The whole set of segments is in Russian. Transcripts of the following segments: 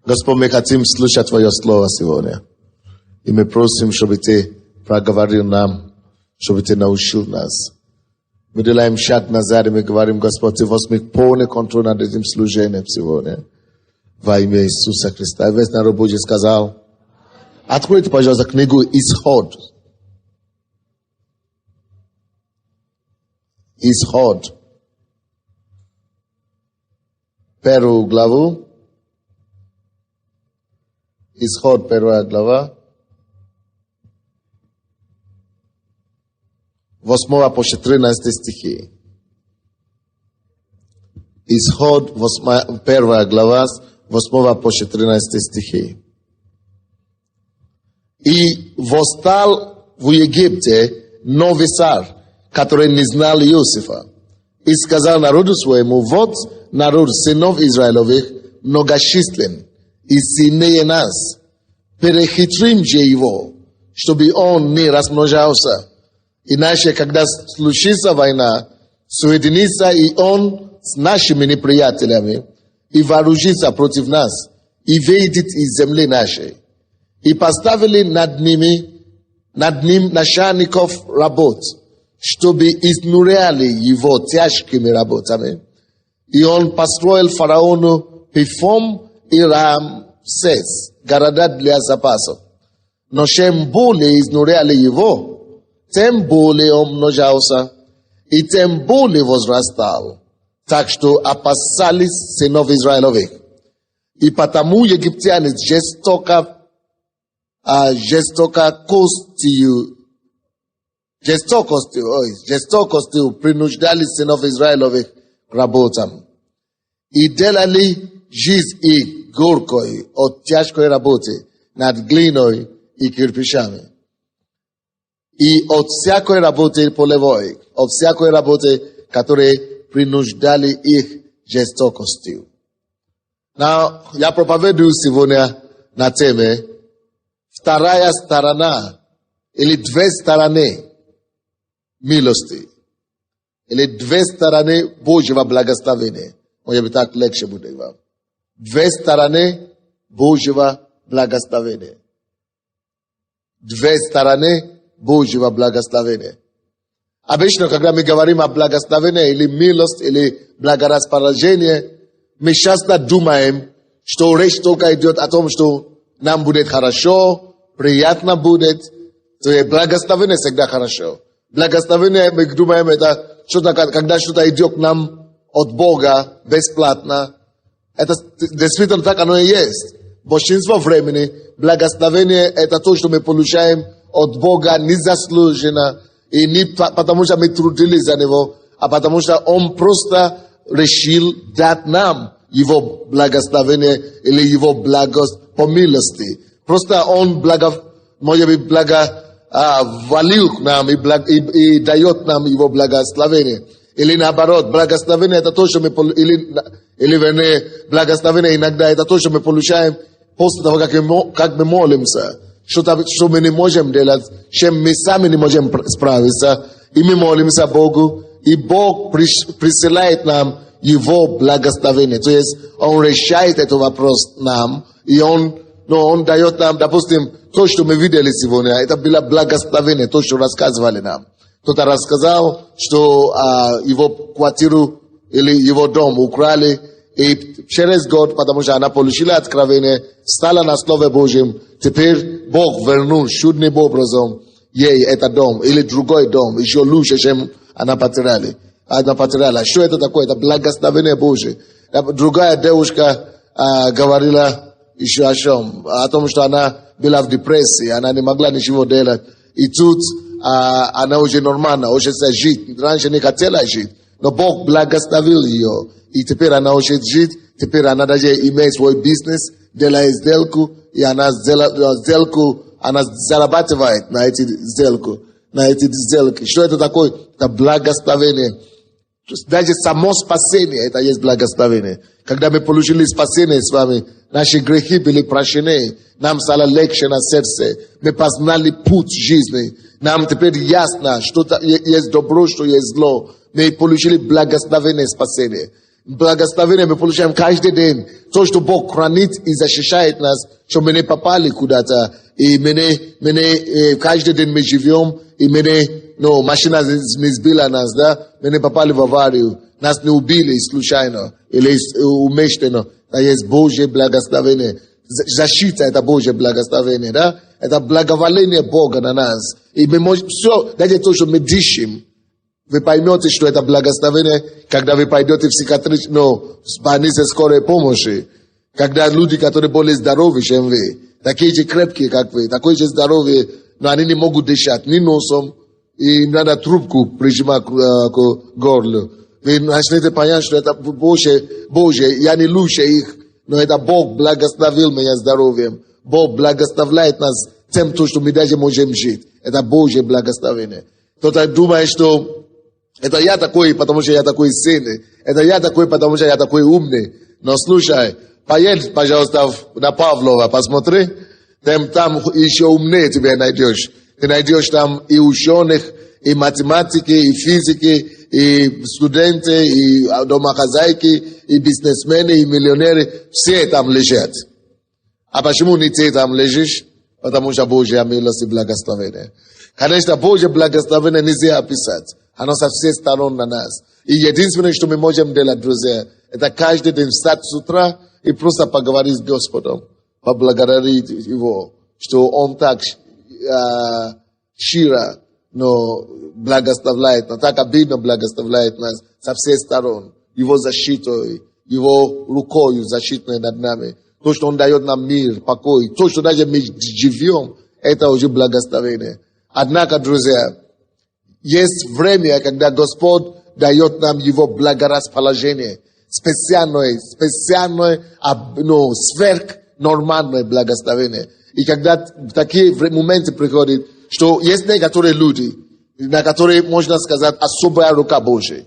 Господь, мы хотим слушать Твое Слово сегодня. И мы просим, чтобы Ты проговорил нам, чтобы Ты научил нас. Мы делаем шаг назад, и мы говорим, Господь, Ты возьми полный контроль над этим служением сегодня. Во имя Иисуса Христа. И весь народ Божий сказал, откройте, пожалуйста, книгу Исход. Исход. Первую главу. Исход, первая глава. 8 по 14 стихи. Исход, 1 глава, 8 по 14 стихи. И восстал в Египте новый царь, который не знал Иосифа. И сказал народу своему, вот народ сынов Израилевых многочислен и сильнее нас. Перехитрим же его, чтобы он не размножался. Иначе, когда случится война, соединится и он с нашими неприятелями и вооружится против нас, и выйдет из земли нашей. И поставили над ним начальников работ, чтобы изнуряли его тяжкими работами. И он построил фараону Пифом и Рамсес, города для запасов. Но чем более изнуряли его, тем более он умножался, и тем более возрастал, так что опасались сынов Израилевых. И потому египтяне жестокостью принуждали сынов Израилевых к работам. И делали жизнь их горькой от тяжкой работы над глиной и кирпичами. И от всякой работы полевой, от всякой работы, которые принуждали их жестокостью. Now, я проповедую сегодня на теме вторая сторона, или две стороны милости, или две стороны Божьего благословения. Может быть, так легче будет вам. Две стороны Божьего благословения. Две стороны Божьего благословения. Обычно, когда мы говорим о благословении, или милость, или благорасположении, мы часто думаем, что речь только идет о том, что нам будет хорошо, приятно будет. То есть благословение всегда хорошо. Благословение, мы думаем, это что-то, когда что-то идет к нам от Бога бесплатно. Это действительно так оно и есть. Большинство времени благословение это то, что мы получаем от Бога незаслуженно, и не потому что мы трудились за Него, а потому что Он просто решил дать нам Его благословение или Его благость по милости. Просто Он может быть, благоволил к нам и дает нам Его благословение. Или наоборот, благословение это то, что мы или благословение иногда это то, что мы получаем после того, как мы молимся. Что мы не можем делать, чем мы сами не можем справиться. И мы молимся Богу, и Бог присылает нам Его благословение. То есть Он решает этот вопрос нам, и Он дает нам, допустим, то, что мы видели сегодня, это было благословение, то, что рассказывали нам. Кто-то рассказал, что его квартиру или его дом украли, и через год, потому что она получила откровение, стала на Слове Божьем, теперь Бог вернул чудным образом ей этот дом, или другой дом, еще лучше, чем она потеряла. Что это такое? Это благословение Божие. Другая девушка говорила еще о чем? О том, что она была в депрессии, она не могла ничего делать. И тут она уже нормально, уже жить. Раньше не хотела жить, но Бог благословил ее. И теперь она учит жить, теперь она даже имеет свой бизнес, делает сделку, и она сделку, она зарабатывает на эти сделки. Что это такое? Это благословение. Даже само спасение, это есть благословение. Когда мы получили спасение с вами, наши грехи были прощены, нам стало легче на сердце, мы познали путь жизни, нам теперь ясно, что есть добро, что есть зло. Мы получили благословение спасения. Благословение мы получаем каждый день. То, что Бог хранит и защищает нас, что мы не попали куда-то. И мы каждый день мы живем, и машина не сбила нас, да? Мы не попали в аварию. Нас не убили случайно или умышленно. Да, есть Божье благословение. Защита – это Божье благословение, да? Это благоволение Бога на нас. И мы можем все, даже то, что мы дышим, вы поймете, что это благословение, когда вы пойдете в в больницу скорой помощи. Когда люди, которые более здоровы, чем вы, такие же крепкие, как вы, такие же здоровые, но они не могут дышать ни носом, и надо трубку прижимать к горлу. Вы начнете понять, что это Божье, я не лучше их, но это Бог благословил меня здоровьем. Бог благословляет нас тем, что мы даже можем жить. Это Божье благословение. Кто-то думает, что это я такой, потому что я такой сильный. Это я такой, потому что я такой умный. Но слушай, поедь, пожалуйста, на Павлова, посмотри. Там еще умнее тебя найдешь. Ты найдешь там и ученых, и математики, и физики, и студенты, и домохозяйки, и бизнесмены, и миллионеры. Все там лежат. А почему не ты там лежишь? Потому что Божья милость и благословение. Конечно, Божье благословение нельзя описать. Оно со всех сторон на нас. И единственное, что мы можем делать, друзья, это каждый день встать с утра и просто поговорить с Господом, поблагодарить Его, что Он так щиро, но благословляет нас, так обидно благословляет нас со всех сторон. Его защитой, Его рукой защитной над нами. То, что Он дает нам мир, покой, то, что даже мы живем, это уже благословение. Однако, друзья, есть время, когда Господь дает нам Его благорасположение, специальное, сверхнормальное благословение. И когда такие моменты приходят, что есть некоторые люди, на которые можно сказать особая рука Божия,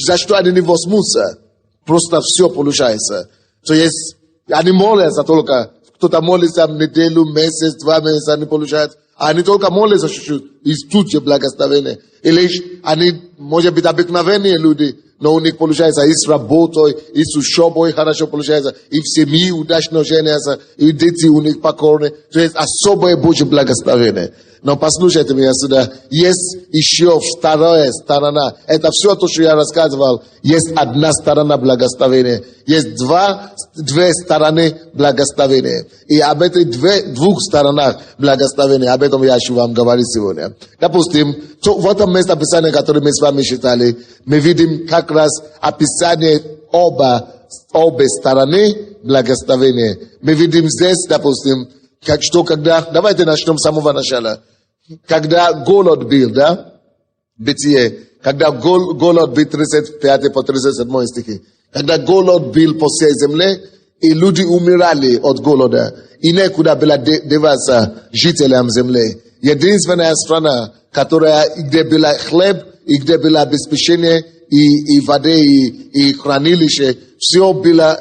за что они не возьмутся, просто все получается. То есть они молятся только, кто-то молится неделю, месяц, 2 месяца, не получается. Они только молятся чуть-чуть, и тут же благословение. Или они, может быть, обыкновенные люди, но у них получается и с работой, и с учебой хорошо получается, и в семье удачно женятся, и дети у них покорны. То есть особое Божье благословение. Но послушайте меня сюда, есть еще вторая сторона. Это все то, что я рассказывал. Есть одна сторона благословения. Есть две стороны благословения. И об этих двух сторонах благословения, об этом я хочу вам говорить сегодня. Допустим, в этом месте описания, которое мы с вами читали, мы видим как раз описание обе стороны благословения. Мы видим здесь, допустим, давайте начнем с самого начала. Когда голод был, да? Бытие. Когда голод был 35 по 37 стихи. Когда голод был по всей земле, и люди умирали от голода. И некуда было деваться жителям земли. Единственная страна, где был хлеб, и где было обеспечение, и воды, и хранилище,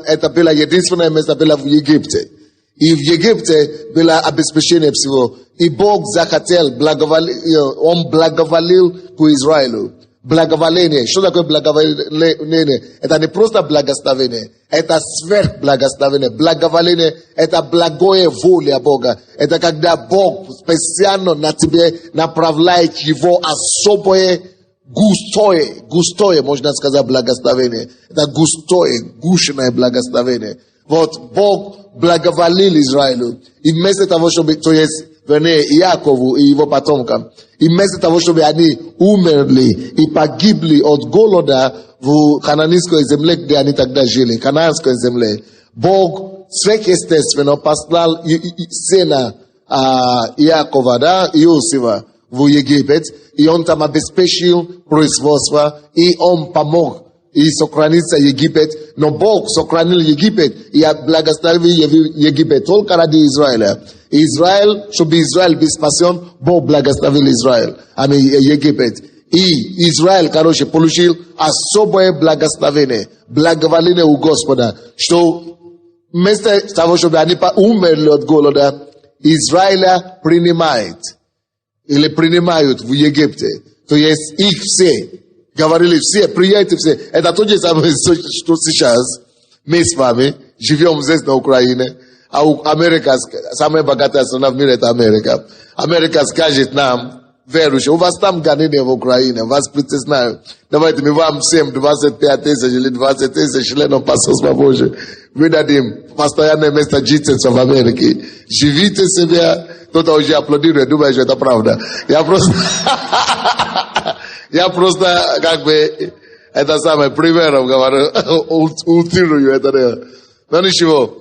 это было единственное место было в Египте. И в Египте было обеспечение всего. И Бог захотел, Он благоволил к Израилю. Благоволение. Что такое благоволение? Это не просто благословение. Это сверхблагословение. Благоволение – это благое воля Бога. Это когда Бог специально на тебе направляет Его особое густое, можно сказать, благословение. Это гущенное благословение. Вот Бог благоволил Израилю. И вместо того, чтобы, то есть, Иакову и его потомкам, и вместо того, чтобы они умерли и погибли от голода в хананейской земле, где они тогда жили, кананской земле, Бог сверхъестественно послал сына Иакова, да, Иосифа в Египет, и он там обеспечил производство, и он помог и сохранится Египет. Но Бог сохранил Египет и благословил Египет только ради Израиля. Чтобы Израиль был спасен, Бог благословил Израиль, а не Египет. И Израиль, получил особое благословение, благоволение у Господа, что вместо того, чтобы они умерли от голода, Израиля принимают в Египте. То есть их все. Говорили все, приятели все. Это тот же самый, что сейчас. Мы с вами живем здесь на Украине. А Америка, самая богатая страна в мире, это Америка. Америка скажет нам, верующие, у вас там гонения в Украине, вас притесняют. Давайте мы вам всем 25 тысяч или 20 тысяч членов посольства Божьего выдадим постоянное место жительства в Америке. Живите себя. Кто-то уже аплодирует, думает, что это правда. Я просто как бы это самое примером говорю, утрирую это. Но ничего.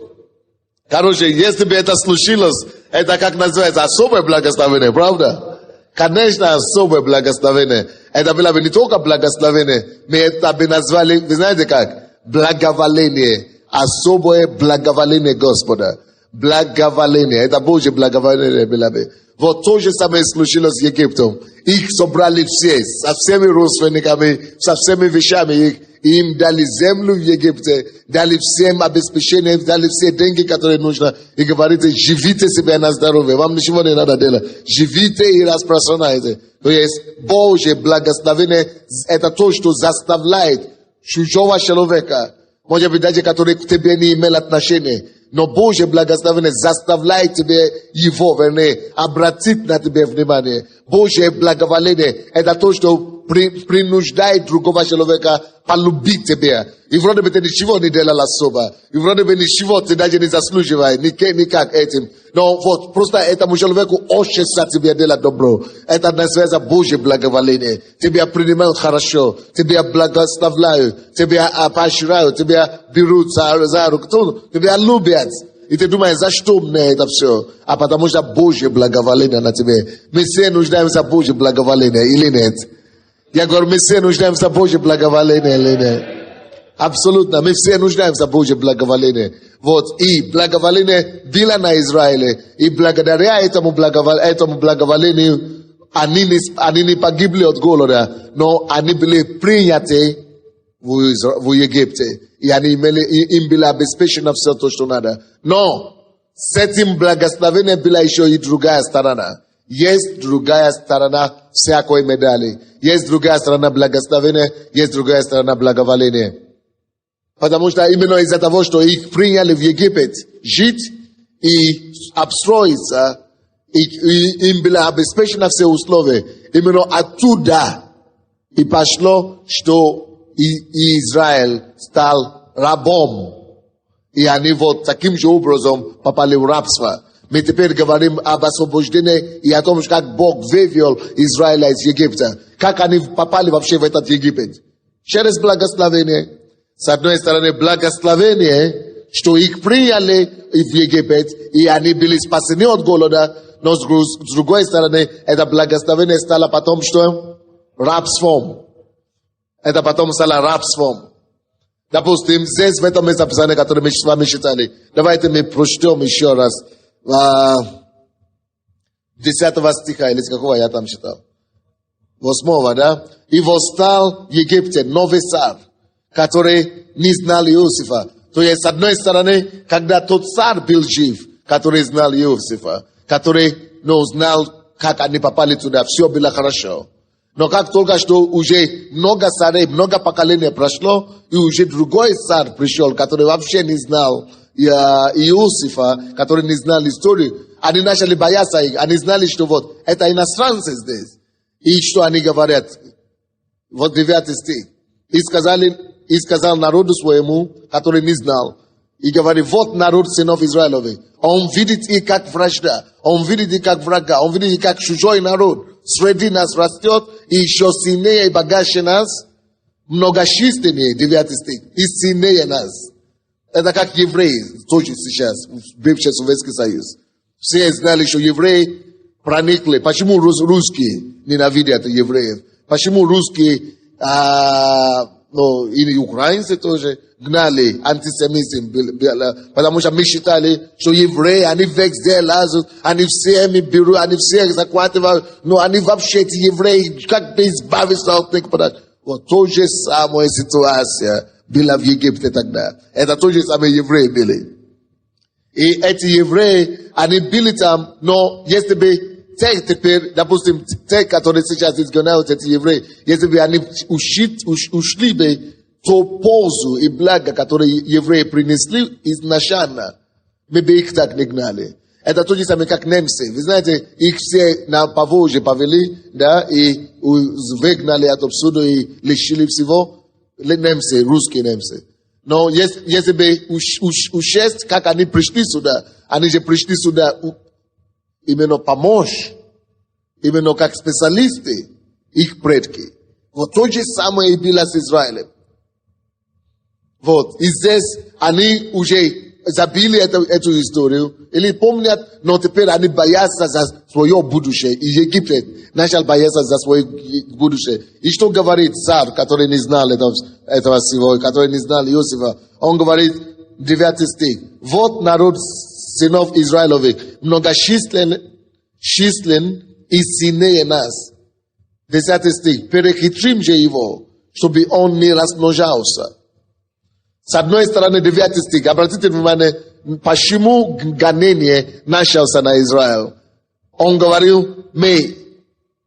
Короче, если бы это случилось, это как называется особое благословение, правда? Конечно, особое благословение. Это было бы не только благословение, мы это бы назвали, вы знаете как? Благоволение. Особое благоволение Господа. Благоволение. Это Божье благоволение было бы. Вот то же самое случилось с Египтом. Их собрали все, со всеми родственниками, со всеми вещами их. Им дали землю в Египте, дали всем обеспечение, дали все деньги, которые нужно. И говорите, живите себя на здоровье. Вам ничего не надо делать. Живите и распространяйте. То есть Божье благословение, это то, что заставляет чужого человека, может быть, даже который к тебе не имел отношения, но Божье благословение заставляет тебе его, вернее, обратить на тебя внимание. Божье благоволение – это то, что принуждает другого человека полюбить тебя. И вроде бы ты ничего не делал особо. И вроде бы ничего ты даже не заслуживаешь. Никак этим. Но вот просто этому человеку хочется тебе делать добро. Это называется Божье благоволение. Тебя принимают хорошо. Тебя благословляют. Тебя поощряют. Тебя берут за руку. Тебя любят. И ты думаешь, за что мне это все? А потому что Божье благоволение на тебе. Мы все нуждаемся в Божье благоволение или нет? Я говорю, мы все нуждаемся в Божье благоволение или нет? Абсолютно, мы все нуждаемся в Божье благоволение. Вот, и благоволение было на Израиле. И благодаря этому благоволению они не погибли от голода, но они были приняты в Египте. И им было обеспечено все то, что надо. Но с этим благословением была еще и другая сторона. Есть другая сторона всякой медали. Есть другая сторона благословения, есть другая сторона благоволения. Потому что именно из-за того, что их приняли в Египет жить и обстроиться, и им было обеспечено все условия, именно оттуда и пошло, что и Израиль стал рабом. И они вот таким же образом попали в рабство. Мы теперь говорим об освобождении и о том, как Бог вывел Израиля из Египта. Как они попали вообще в этот Египет? Через благословение. С одной стороны, благословение, что их приняли в Египет, и они были спасены от голода. Но с другой стороны, это благословение стало потом что? Рабством. Это потом стало рабством. Допустим, здесь в этом местописании, которое мы с вами читали, давайте мы прочтем еще раз. 10 стиха, или с какого я там читал? 8, да? И восстал в Египте новый царь, который не знал Иосифа. То есть, с одной стороны, когда тот царь был жив, который знал Иосифа, который знал, как они попали туда, все было хорошо. Но как только что уже много царей, много поколений прошло, и уже другой царь пришел, который вообще не знал Иосифа, который не знал историю, они начали бояться их. Они знали, что вот это иностранцы здесь. И что они говорят? Вот 9 стих. И сказал народу своему, который не знал, и говорит, вот народ сынов Израилевых. Он видит их как вражда, он видит их как врага, он видит их как чужой народ. Среди нас растет, и еще сильнее и богаче нас, многочисленнее, 9 стих, и сильнее нас. Это как евреи, тоже сейчас, в бывший Советский Союз. Все знали, что евреи проникли. Почему русские ненавидят евреев? Почему русские, и украинцы тоже гнали антисемитизм? Потому что мы считали, что евреи, они везде лазут, они всеми берут, они всех захватывают, но они вообще, эти евреи, как бы избавиться от них. Вот то же самая ситуация была в Египте тогда. Это то же самое евреи были. И эти евреи, они были там, но если бы теперь, допустим, те, которые сейчас изгоняют эти евреи, если бы они ушли бы ту пользу и благо, которые евреи принесли изначально, мы бы их так не гнали. Это то же самое, как немцы. Вы знаете, их все на Поволжье повели, да, и выгнали отовсюду и лишили всего. Немцы, русские немцы. Но если бы учесть, как они пришли сюда, они же пришли сюда именно помочь, именно как специалисты, их предки. Вот то же самое и было с Израилем. Вот, и здесь они уже забили эту историю, или помнят, но теперь они боятся за свое будущее. И Египет начал бояться за свое будущее. И что говорит царь, который не знал этого всего, который не знал Иосифа? Он говорит, 9 стих. Вот народ сынов Израиловых, многочислен и сильнее нас. 10 стих. Перехитрим же его, чтобы он не размножался. С одной стороны, 9 стих. Обратите внимание, почему гонение начался на Израиль. Он говорил, мы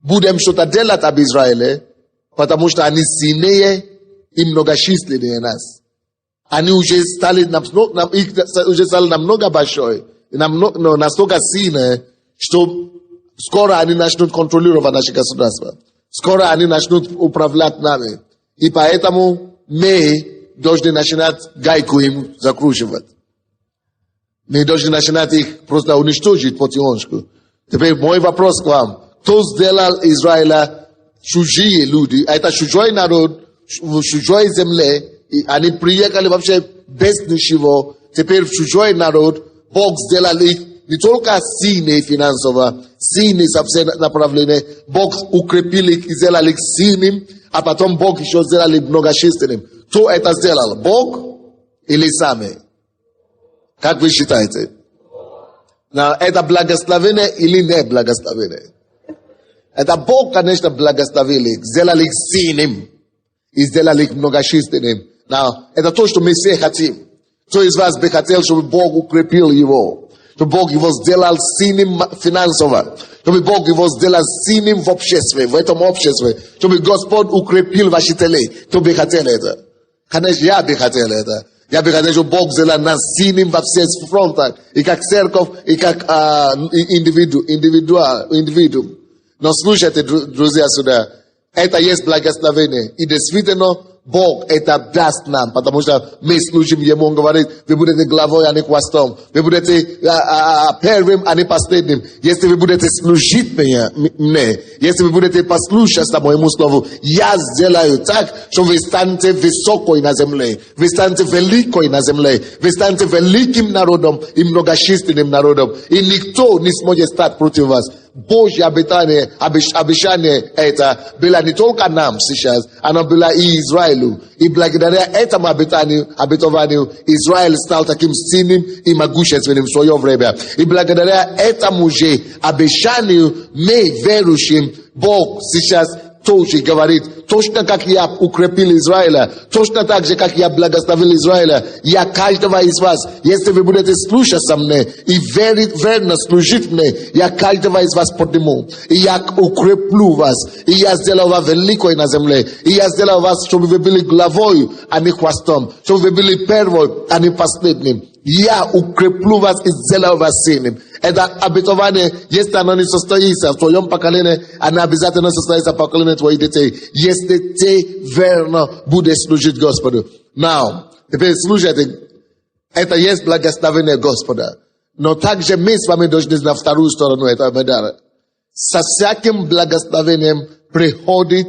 будем что-то делать об Израиле, потому что они сильнее и многочисленнее нас. Они уже стали намного большой, настолько сильные, что скоро они начнут контролировать наше государство. Скоро они начнут управлять нами. И поэтому мы должны начинать гайку им закручивать. Мы должны начинать их просто уничтожить потихонечку. Теперь мой вопрос к вам. Кто сделал Израиля чужие люди? Это чужой народ, в чужой земле. И они приехали вообще без ничего. Теперь в чужой народ Бог сделал их не только сильные финансово, сильные со всех направлений. Бог укрепил их и сделал их сильным, а потом Бог еще сделал их многочисленным. Кто это сделал? Бог или сами? Как вы считаете? Это благословение или не благословение? Это Бог, конечно, благословил их, сделал их сильным и сделал их многочисленным. Это то, что мы все хотим. Кто из вас бы хотел, чтобы Бог укрепил его? Чтобы Бог его сделал сильным финансово. Чтобы Бог его сделал сильным в обществе, в этом обществе. Чтобы Господь укрепил ваши телы. Кто бы хотел это? Конечно, я бы хотел это. Я бы хотел, чтобы Бог сделал нас сильным во всех фронтах. И как церковь, и как индивидуум. Но слушайте, друзья, сюда. Это есть благословение. И действительно, Бог это даст нам, потому что мы служим Ему. Он говорит, вы будете главой, а не хвостом. Вы будете первым, а не последним. Если вы будете служить мне, если вы будете послушаться моему слову, я сделаю так, что вы станете высокой на земле. Вы станете великой на земле. Вы станете великим народом и многочисленным народом. И никто не сможет стать против вас. Божье обещание это было не только нам сейчас, оно было и Израилю. И благодаря этому обетованию Израиль стал таким сильным и могущественным в свое время. И благодаря этому же обещанию мы верующим, Бог сейчас тоже говорит, точно как я укрепил Израиля, точно так же, как я благословил Израиля, я каждого из вас, если вы будете слушаться мне и верно служить мне, я каждого из вас подниму, и я укреплю вас, и я сделаю вас великой на земле, и я сделаю вас, чтобы вы были главой, а не хвостом, чтобы вы были первой, а не последним. Я укреплю вас и сделаю вас сильным. Это обетование, если оно не состоится в твоем поколении, оно обязательно состоится в поколении твоих детей. Если ты верно будешь служить Господу. Now, теперь слушайте, это есть благословение Господа. Но также мы с вами должны на вторую сторону этого медали. Со всяким благословением приходит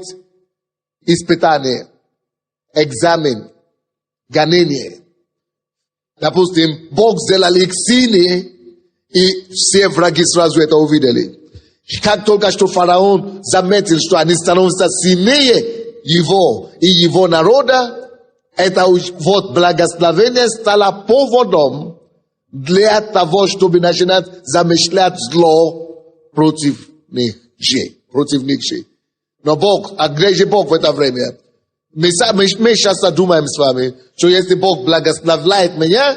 испытание, экзамен, гонение. Допустим, Бог сделал их сильнее, и все враги сразу это увидели. Как только что фараон заметил, что они становятся сильнее его и его народа, это вот благословение стало поводом для того, чтобы начинать замышлять зло против них же. Но Бог, а где же Бог в это время? Мы сейчас думаем с вами, что если Бог благословляет меня,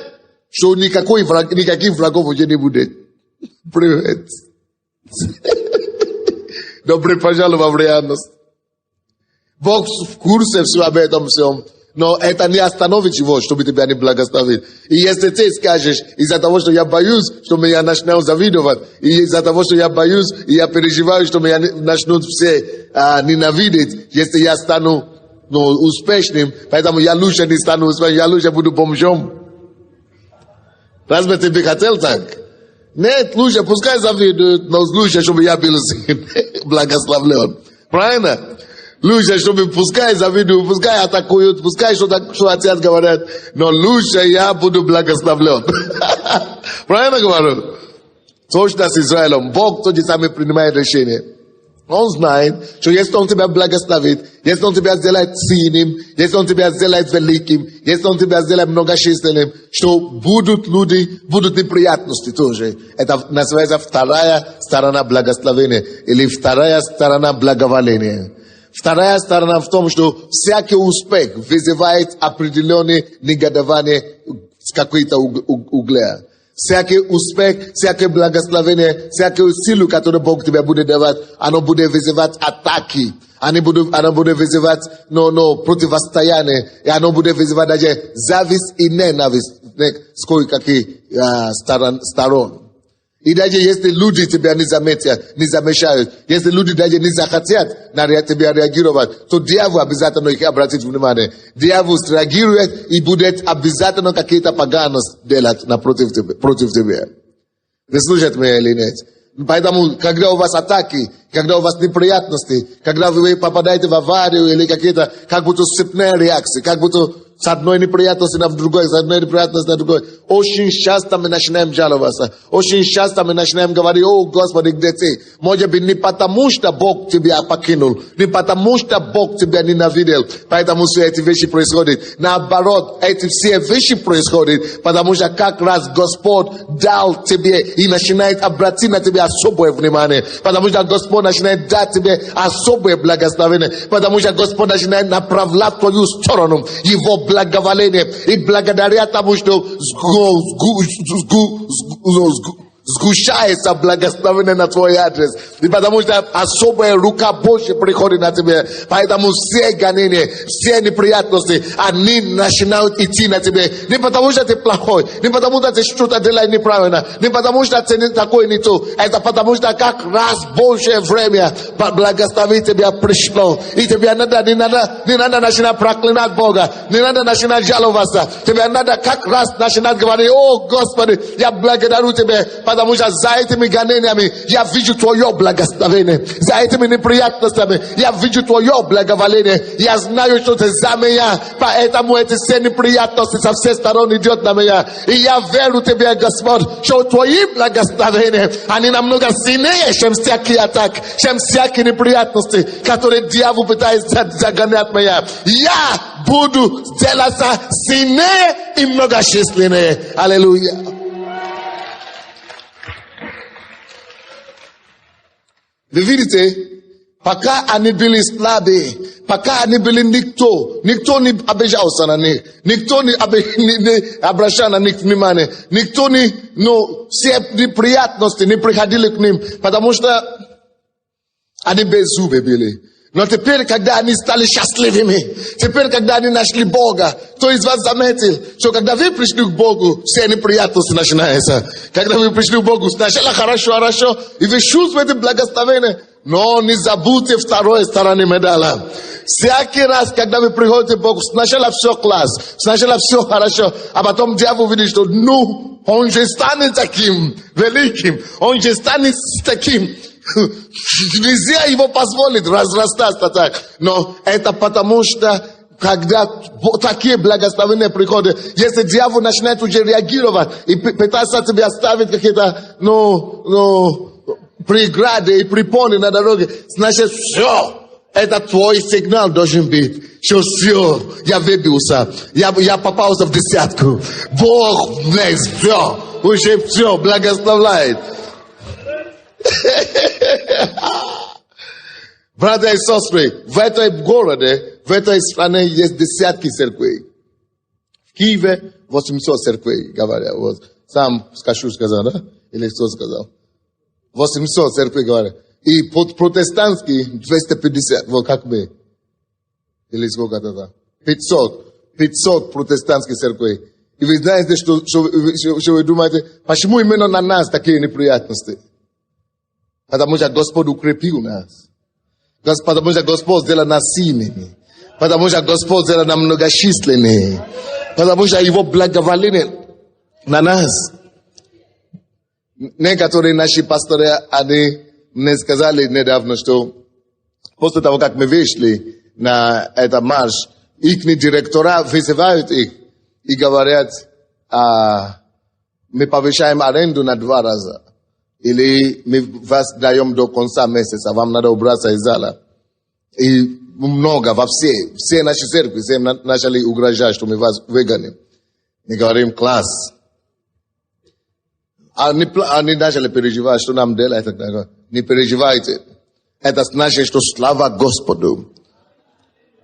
что никаких врагов уже не будет. Привет. Добре пожаловал в реальность. Бог в курсе всего об этом всем. Но это не остановит его, чтобы тебя не благословить. И если ты скажешь, из-за того, что я боюсь, что меня начнут завидовать, и из-за того, что я боюсь, и я переживаю, что меня начнут все ненавидеть, если я стану успешным, поэтому я лучше не стану успешным, я лучше буду бомжом. Разве ты бы хотел так? Нет, лучше, пускай завидуют, но лучше, чтобы я был благословлен. Правильно? Лучше, чтобы пускай завидуют, пускай атакуют, пускай что отец говорят, но лучше я буду благословлен. Правильно говорю? Точно с Израилем. Бог тот же самый принимает решение. Он знает, что если он тебя благословит, если он тебя сделает сильным, если он тебя сделает великим, если он тебя сделает многочисленным, что будут люди, будут неприятности тоже. Это называется вторая сторона благословения или вторая сторона благоволения. Вторая сторона в том, что всякий успех вызывает определенное негодование с какой-то угля. Всякий успех, всякое благословение, всякую силу, которую Бог тебе будет давать, оно будет вызывать атаки. Оно будет вызывать противостояние. И оно будет вызывать даже зависть и ненависть с кое-каких сторон. И даже если люди тебя не заметят, не замечают, если люди даже не захотят на тебя реагировать, то дьявол обязательно их обратит внимание. Дьявол среагирует и будет обязательно какие-то поганости делать против тебя. Вы слушаете меня или нет? Поэтому, когда у вас атаки, когда у вас неприятности, когда вы попадаете в аварию или какие-то, как будто цепные реакции, как будто с одной неприятности на другой, с одной неприятности на другой. Очень часто мы начинаем жаловаться. Очень часто мы начинаем говорить: о, Господи, где ты? Может быть, не потому, что Бог тебя покинул, не потому, что Бог тебя ненавидел, поэтому все эти вещи происходят. Наоборот, эти все вещи происходят, потому что как раз Господь дал тебе и начинает обратить на тебя особое внимание, потому что Господь начинает дать тебе особое благословение, потому что Господь начинает направлять в твою сторону Его благоволение. И благодаря тому, что сгущается благословение на твой адрес. И потому что особая рука Божья приходит на тебя. Поэтому все гонения, все неприятности, они начинают идти на тебя. Не потому что ты плохой, не потому что ты что-то делаешь неправильно, не потому что ты не такой, не то. Это потому что как раз Божье время благословить тебя пришло. И тебе не надо начинать проклинать Бога, не надо начинать жаловаться. Тебе надо как раз начинать говорить: о, Господи, я благодарю Тебя, потому что за этими гонениями я вижу Твое благословение. За этими неприятностями я вижу Твое благоволение. Я знаю, что Ты за меня, поэтому эти все неприятности со всех сторон идет на меня. И я верю Тебе, Господь, что Твои благословения, они намного сильнее, чем всякие атаки, чем всякие неприятности, которые дьявол пытается загонять меня. Я буду делаться сильнее и многочисленнее. Аллилуйя. Вы видите, пока они были слабы, пока они были никто не обижался на них, никто не обращал на них внимание, никто все неприятности не приходили к ним, потому что они беззубые были. Но теперь, когда они стали счастливыми, теперь, когда они нашли Бога, кто из вас заметил, что когда вы пришли к Богу, все неприятности начинаются. Когда вы пришли к Богу, сначала хорошо, и вы чувствуете благословение, но не забудьте второй стороны медали. Всякий раз, когда вы приходите к Богу, сначала все класс, сначала все хорошо, а потом дьявол видит, что он же станет таким великим, он же станет таким. Нельзя его позволить разрастаться так. Но это потому что когда такие благословения приходят, если дьявол начинает уже реагировать и пытаться тебя оставить какие-то преграды и препоны на дороге, значит все. Это твой сигнал должен быть, что все, я выбился, я попался в десятку. Бог влез, все, уже все, благословляет. Братья и сестры, в этом городе, в этой стране есть десятки церквей. В Киеве 800 церквей, говорят. Вот, сам Скашу сказал, да? Или кто сказал? 800 церквей, говорят. И протестантский 250, вот как бы. Или сколько-то там. 500 протестантских церквей. И вы знаете, что вы думаете, почему именно на нас такие неприятности? Потому что Господь укрепил нас. Потому что Господь сделал нас сильными. Потому что Господь сделал нас многочисленными. Потому что Его благоволение на нас. Некоторые наши пасторы, они мне сказали недавно, что после того, как мы вышли на этот марш, их директора вызывают их и говорят, мы повышаем аренду на 2 раза. Или мы вас даем до конца месяца, вам надо убраться из зала. И много, во все наши церкви, все начали угрожать, что мы вас выгоним. Мы говорим, класс. Они начали переживать, что нам делать. Не переживайте. Это значит, что слава Господу.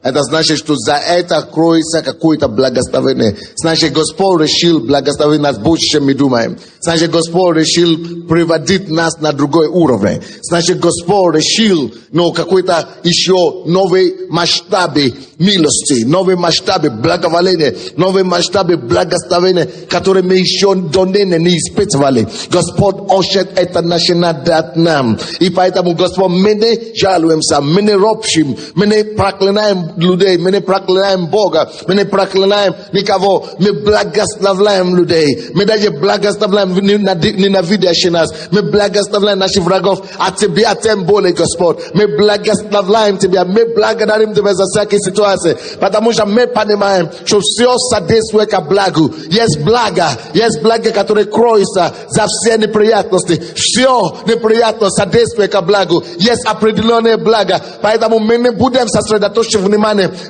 Это значит, что за это кроется какое-то благословение. Значит, Господь решил благословить нас больше, чем мы думаем. Значит, Господь решил приводить нас на другой уровень. Значит, Господь решил, какой-то еще новый масштабы милости, новые масштабы благоволения, новые масштабы благословения, которые мы еще до ныне не испытывали. Господь хочет это начинать дать нам. И поэтому, Господь, мы не жалуемся, мы не ропщим, мы не проклинаем людей, мы не проклинаем Бога, мы не проклинаем никого, мы благословляем людей, мы даже благословляем ненавидящих нас, мы благословляем наших врагов, а Тебя тем более, Господь, мы благословляем Тебя, мы благодарим Тебя за всякие ситуации, потому что мы понимаем, что все содействует ко благу, есть благо, которое кроется за все неприятности, все неприятности содействует ко благу, есть определенное благо, поэтому мы не будем сосредоточить внимание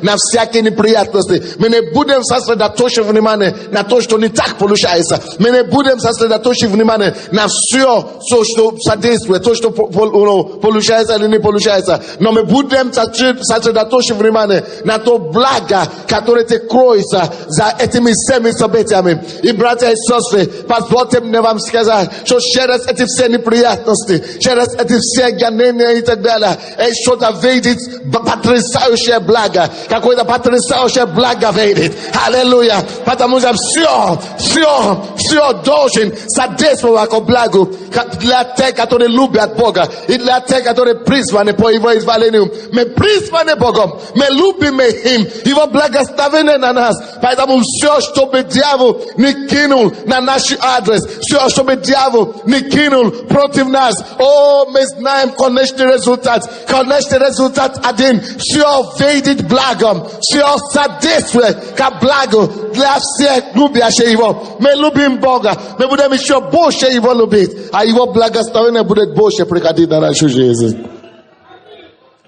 на всякие неприятности. Мы не будем сосредоточить внимание на то, что не так получается. Мы не будем сосредоточить внимание на все, что содействует, то, что получается или не получается. Но мы будем сосредоточить внимание на то благо, которое te кроется за этими всеми событиями. И, братья и сестры, позвольте мне вам сказать, что через эти все неприятности, через эти все гонения и так далее, что-то видит потрясающее благо, какое-то потрясающее благо видит. Аллилуйя. Потому что все должен содействовать ко благу для тех, которые любят Бога, и для тех, которые призваны по Его изволению. Мы призваны Богом, мы любим им, Его благословение на нас. Поэтому все, чтобы дьявол не кинул на наш адрес, все, чтобы дьявол не кинул против нас, мы знаем конечный результат. Конечный результат один. Все видит благом, все содействует ко благу для всех любящих Его. Мы любим Бога, мы будем еще больше Его любить, а Его благословение будет больше приходить на нашу жизнь.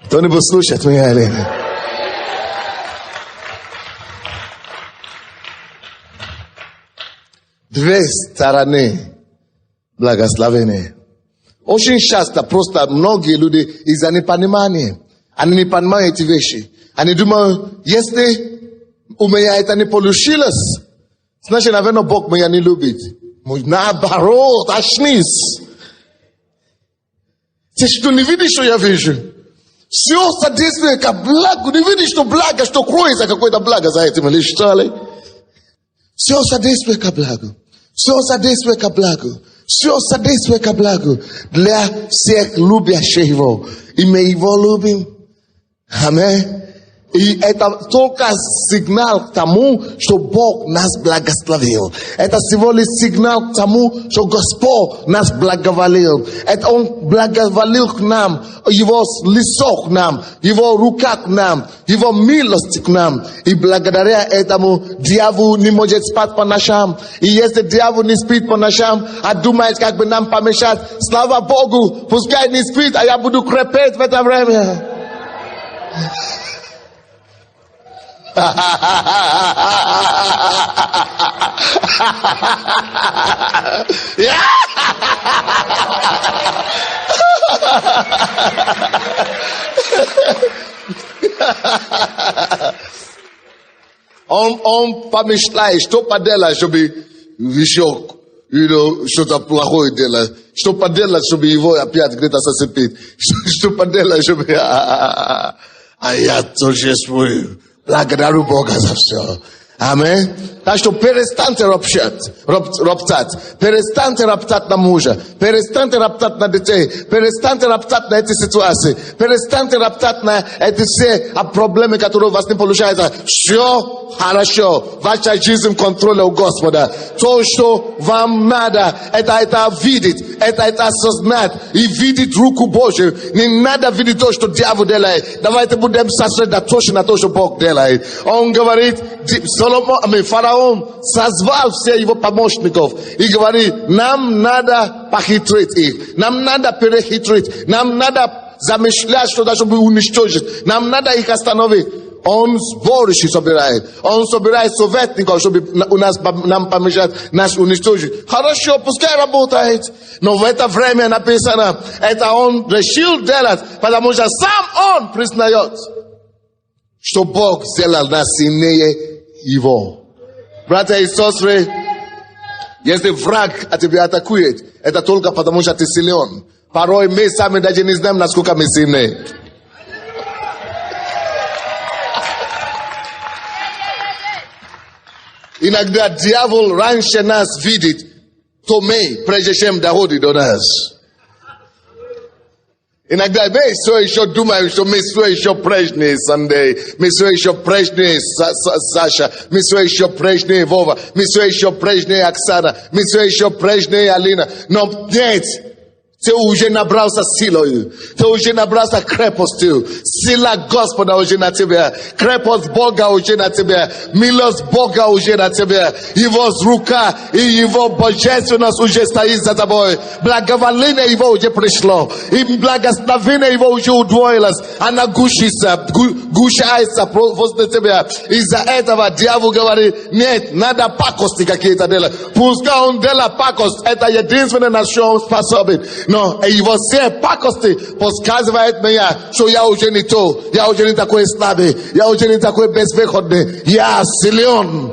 Кто-нибудь слушает меня или нет? Две стороны благословения. Очень часто просто многие люди из-за непонимания, они не понимают эти вещи. Они думают, если у меня это не получилось, значит, наверное, Бог меня не любит. Наоборот, очнись. Ты что, не видишь, что я вижу? Все содействует ко благу. Не видишь, что благо, что кроется какое-то благо за этим, или что ли? Все содействует ко благу. Все содействует ко благу. Все содействует ко благу для всех любящих Его. И мы Его любим. Аминь. И это только сигнал к тому, что Бог нас благословил. Это всего лишь сигнал к тому, что Господь нас благоволил. Это Он благоволил к нам, Его лицо к нам, Его рука к нам, Его милость к нам. И благодаря этому дьявол не может спать по ночам. И если дьявол не спит по ночам, а думает, как бы нам помешать, слава Богу, пускай не спит, а я буду крепеть в это время. Он помешает, что поделать, чтобы еще что-то плохое делать. Что поделать, чтобы его опять где-то зацепить? Что поделать, чтобы... А я торжествую. Благодарю Бога за все. Аминь. Так что перестаньте роптать. Перестаньте роптать на мужа. Перестаньте роптать на детей. Перестаньте роптать на эти ситуации. Перестаньте роптать на эти все проблемы, которые у вас не получаются. Все хорошо. Ваша жизнь в контроле у Господа. То, что вам надо, это видеть. Это осознать. И видеть руку Божию. Не надо видеть то, что дьявол делает. Давайте будем сосредоточены на то, что Бог делает. Он говорит, фараон созвал все его помощников и говорит, нам надо похитрить их, нам надо перехитрить, нам надо замышлять что-то, чтобы уничтожить, нам надо их остановить. Он сборище собирает, он собирает советников, чтобы нам помешать нас уничтожить. Хорошо, пускай работает, но в это время написано, это он решил делать, потому что сам он признает, что Бог сделал нас сильнее его. Братья и сестры, если враг от тебя атакует, это только потому, что ты силен. Порой мы сами даже не знаем, насколько мы сильны. Иногда дьявол раньше нас видит, то мы, прежде чем доходит до нас. Иногда мы все еще думаем, что мы все еще прежние, Сандей, мы все еще прежние, Саша, мы все еще прежние, Вова, мы все еще прежние, Оксана, мы все еще прежние, Алина. Но нет, ты уже набрался силой, ты уже набрался крепостью. Сила Господа уже на тебе, крепость Бога уже на тебе, милость Бога уже на тебе, его рука и его божественность уже стоит за тобой. Благоволение его уже пришло, и благословение его уже удвоилось. Она гушается возле тебя. Из-за этого дьявол говорит, нет, надо пакости какие-то делать. Пускай он делает пакость, это единственное, на что он способен. Но его все пакости подсказывает мне, что я уже не то, я уже не такой слабый, я уже не такой безвыходный. Я силен.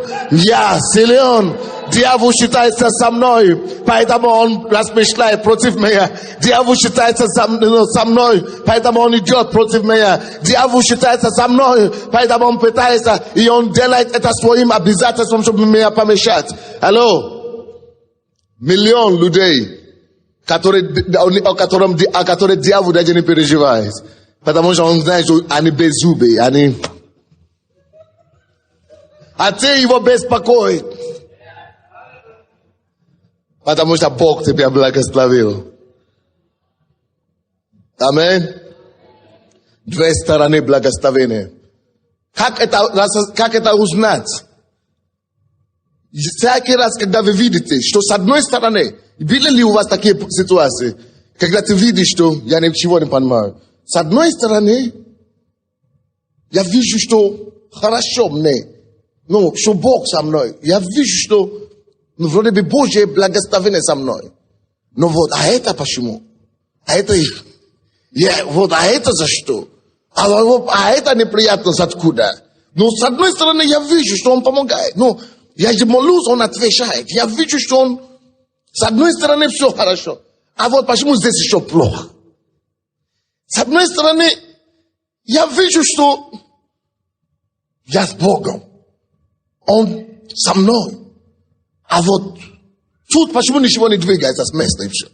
Дьявол считается со мной, поэтому он размышляет против меня. Дьявол считается со мной, поэтому он идет против меня. Дьявол считается со мной, поэтому он пытается, и он делает это своим обязательством, чтобы меня помешать. Алло? Миллион людей, о которых дьявол даже не переживает. Потому что он знает, что они беззубые, они... А ты его беспокоит. Потому что Бог тебя благословил. Аминь. Две стороны благословения. Как это узнать? Всякий раз, когда вы видите, что с одной стороны, были ли у вас такие ситуации, когда ты видишь, что я ничего не понимаю? С одной стороны, я вижу, что хорошо мне, что Бог со мной. Я вижу, что вроде бы Божье благословение со мной. Но вот, а это почему? А это за что? А это неприятность откуда? Но с одной стороны, я вижу, что он помогает. Я же молюсь, он отвечает. Я вижу, что он... С одной стороны, все хорошо. А вот почему здесь еще плохо? С одной стороны, я вижу, что я с Богом. Он со мной. А вот тут почему ничего не двигается с места и все?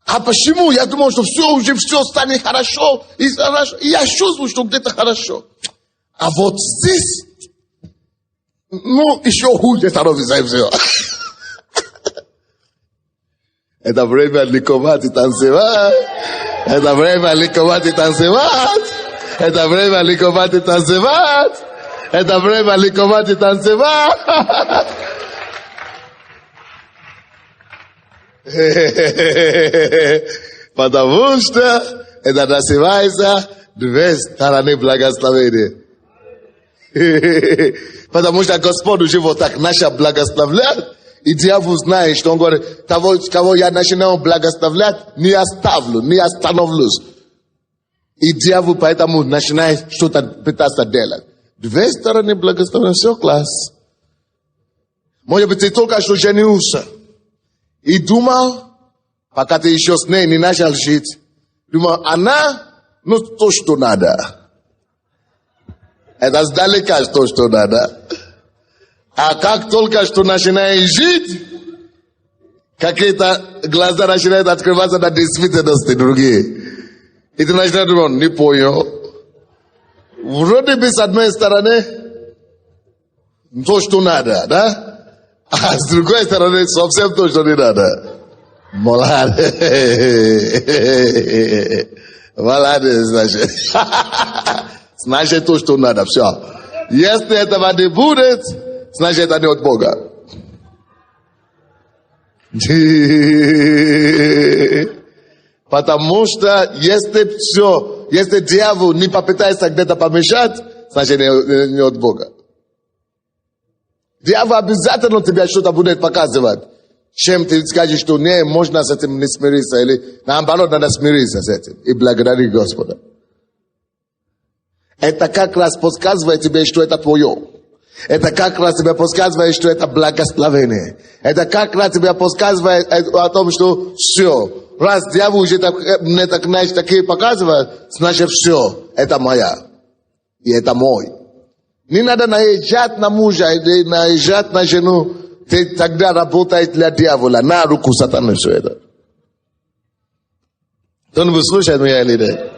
А почему? Я думал, что все станет хорошо. И я чувствую, что где-то хорошо. А вот здесь, еще хуже становится и все. Это время ликовать и танцевать. Это время ликовать и танцевать. Это время ликовать и танцевать. Это время ликовать и танцевать. Потому что это называется две стороны благословения. Потому что Господь уже вот так начал благословлять. И дьявол знает, что он говорит, кого я начинаю благословлять, не оставлю, не остановлюсь. И дьявол поэтому начинает что-то пытаться делать. Две стороны благословения, все класс. Может быть, ты только что женился. И думал, пока ты еще с ней не начал жить, думал, она, ну, то, что надо. Это сдалека то, что надо. А как только что начинаешь жить, какие-то глаза начинают открываться на действительности другие. И ты начинаешь думать, не понял. Вроде бы с одной стороны, то, что надо, да? А с другой стороны, совсем то, что не надо. Молодец. Молодец, значит. Значит, то, что надо, все. Если этого не будет, значит, это не от Бога. Потому что если дьявол не попытается где-то помешать, значит, не от Бога. Дьявол обязательно тебе что-то будет показывать. Чем ты скажешь, что не, можно с этим не смириться, или наоборот, надо смириться с этим и благодарить Господа. Это как раз подсказывает тебе, что это твое. Это как раз тебе подсказывает, что это благословение. Это как раз тебе подсказывает о том, что все. Раз дьявол уже мне так, знаешь, такие показывает, значит все, это моя. И это мой. Не надо наезжать на мужа или наезжать на жену. Ты тогда работаешь для дьявола. На руку сатаны все это. Кто-нибудь слушает меня или нет?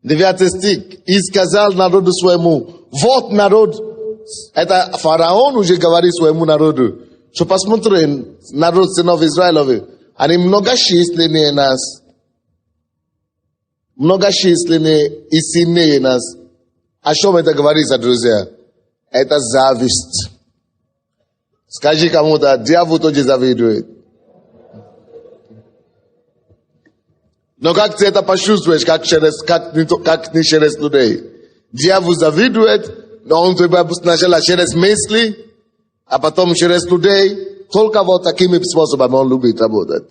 Девятый стих. И сказал народу своему, вот народ, это фараон уже говорит своему народу, что посмотрим, народ сынов Израиловых, они многочисленнее нас, многочисленнее и сильнее нас. О чем это говорится, друзья? Это зависть. Скажи кому-то, дьявол тоже завидует. Но как ты это почувствуешь, как не через людей? Дьявол завидует, но он тебя сначала через мысли, а потом через людей. Только вот такими способами он любит работать.